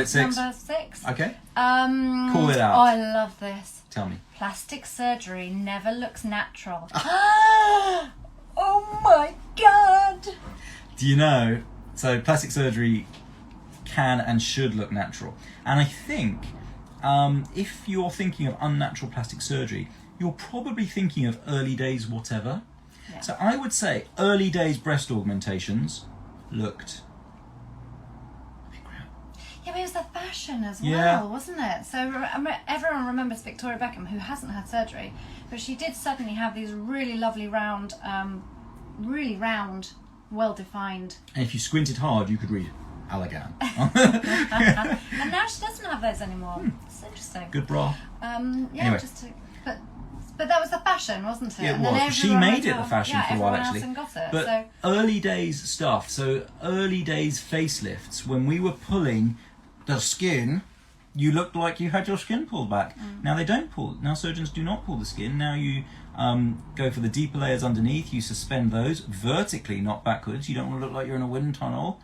it's 6. Number 6. Okay. Call it out. Oh, I love this. Tell me. Plastic surgery never looks natural. Oh my God. Do you know, so plastic surgery can and should look natural. And I think if you're thinking of unnatural plastic surgery, you're probably thinking of early days whatever. Yeah. So I would say early days breast augmentations looked a bit crap. Yeah, but it was the fashion as Yeah. well, wasn't it? So everyone remembers Victoria Beckham, who hasn't had surgery, but she did suddenly have these really lovely round, well-defined. And if you squinted hard, you could read Allergan. And now she doesn't have those anymore. It's interesting. Good bra. Yeah, Anyway. But that was the fashion, wasn't it? It And then was. She everyone made went it the off- fashion for a while, actually. Everyone else got it. But So early days stuff, so early days facelifts, when we were pulling the skin, you looked like you had your skin pulled back. Now they don't pull. Now surgeons do not pull the skin. Now you go for the deeper layers underneath. You suspend those vertically, not backwards. You don't want to look like you're in a wind tunnel.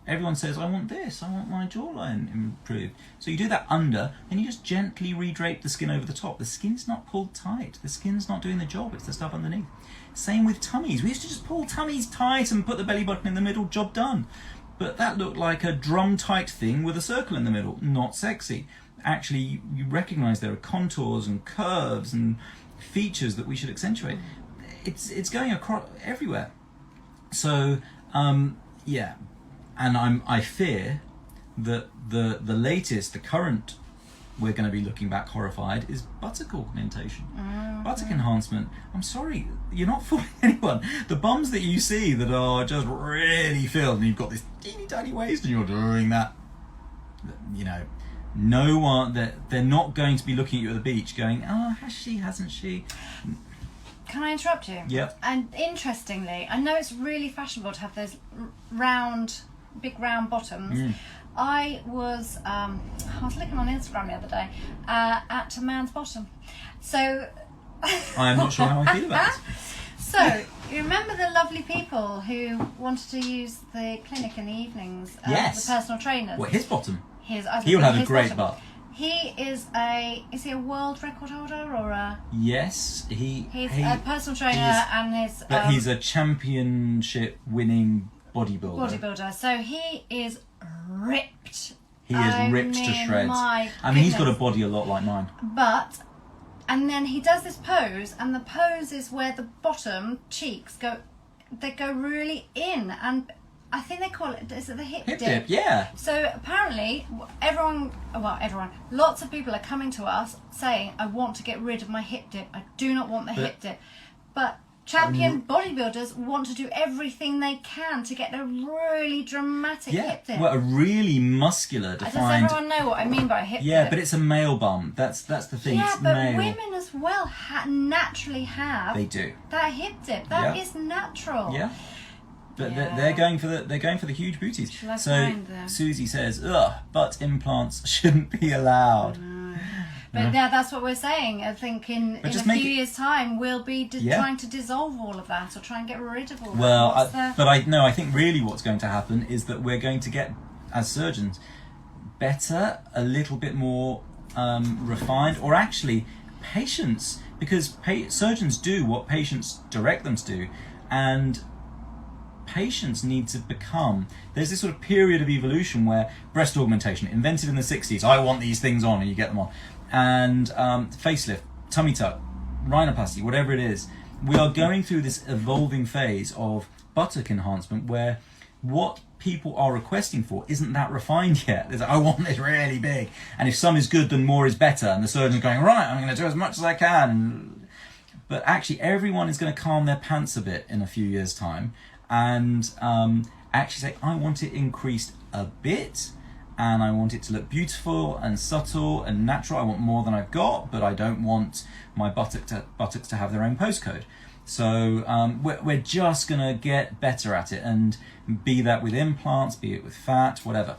Everyone says, I want this, I want my jawline improved. So you do that under, and you just gently redrape the skin over the top. The skin's not pulled tight. The skin's not doing the job. It's the stuff underneath. Same with tummies. We used to just pull tummies tight and put the belly button in the middle, job done. But that looked like a drum tight thing with a circle in the middle. Not sexy. Actually, you recognise there are contours and curves and features that we should accentuate. It's going across everywhere. So, yeah. And I fear that the latest, the current, we're going to be looking back horrified, is buttock augmentation. Buttock enhancement. I'm sorry, you're not fooling anyone. The bums that you see that are just really filled and you've got this teeny tiny waist and you're doing that, you know, no one, they're not going to be looking at you at the beach going, oh, has she, hasn't she? can I interrupt you? Yep. And interestingly, I know it's really fashionable to have those big round bottoms. I was looking on Instagram the other day at a man's bottom. So I'm not sure how I feel about it. So, you remember the lovely people who wanted to use the clinic in the evenings? Yes. The personal trainers. Well, his bottom. He'll He'll have a great butt. He is he a world record holder or a... Yes, he's a personal trainer and his... But he's a championship winning bodybuilder. So he is ripped. He is ripped to shreds. I mean, he's got a body a lot like mine. And then he does this pose, and the pose is where the bottom cheeks go really in, and I think they call it, is it the hip dip? Yeah. So apparently everyone, lots of people are coming to us saying, I want to get rid of my hip dip, I do not want the hip dip. But champion bodybuilders want to do everything they can to get a really dramatic hip dip. Well, a really muscular defined... Does everyone know what I mean by a hip dip? Yeah, but it's a male bum. That's the thing. Yeah, it's but male. women as well naturally have... They do. That hip dip. That is natural. Yeah. But they're going for the huge booties. So Susie says, butt implants shouldn't be allowed. But yeah, that's what we're saying. I think in a few years' time, we'll be trying to dissolve all of that or try and get rid of all that. Well, I think really what's going to happen is that we're going to get, as surgeons, better, a little bit more refined, or actually patients, because surgeons do what patients direct them to do, and patients need to become... There's this sort of period of evolution where breast augmentation, invented in the 60s, I want these things on, and you get them on. And facelift, tummy tuck, rhinoplasty, whatever it is, we are going through this evolving phase of buttock enhancement where what people are requesting for isn't that refined yet. There's like, I want this really big, and if some is good, then more is better, and the surgeon's going, right, I'm going to do as much as I can. But actually, everyone is going to calm their pants a bit in a few years' time, and actually say, I want it increased a bit, and I want it to look beautiful and subtle and natural. I want more than I've got, but I don't want my buttocks to have their own postcode. So we're just going to get better at it, and be that with implants, be it with fat, whatever.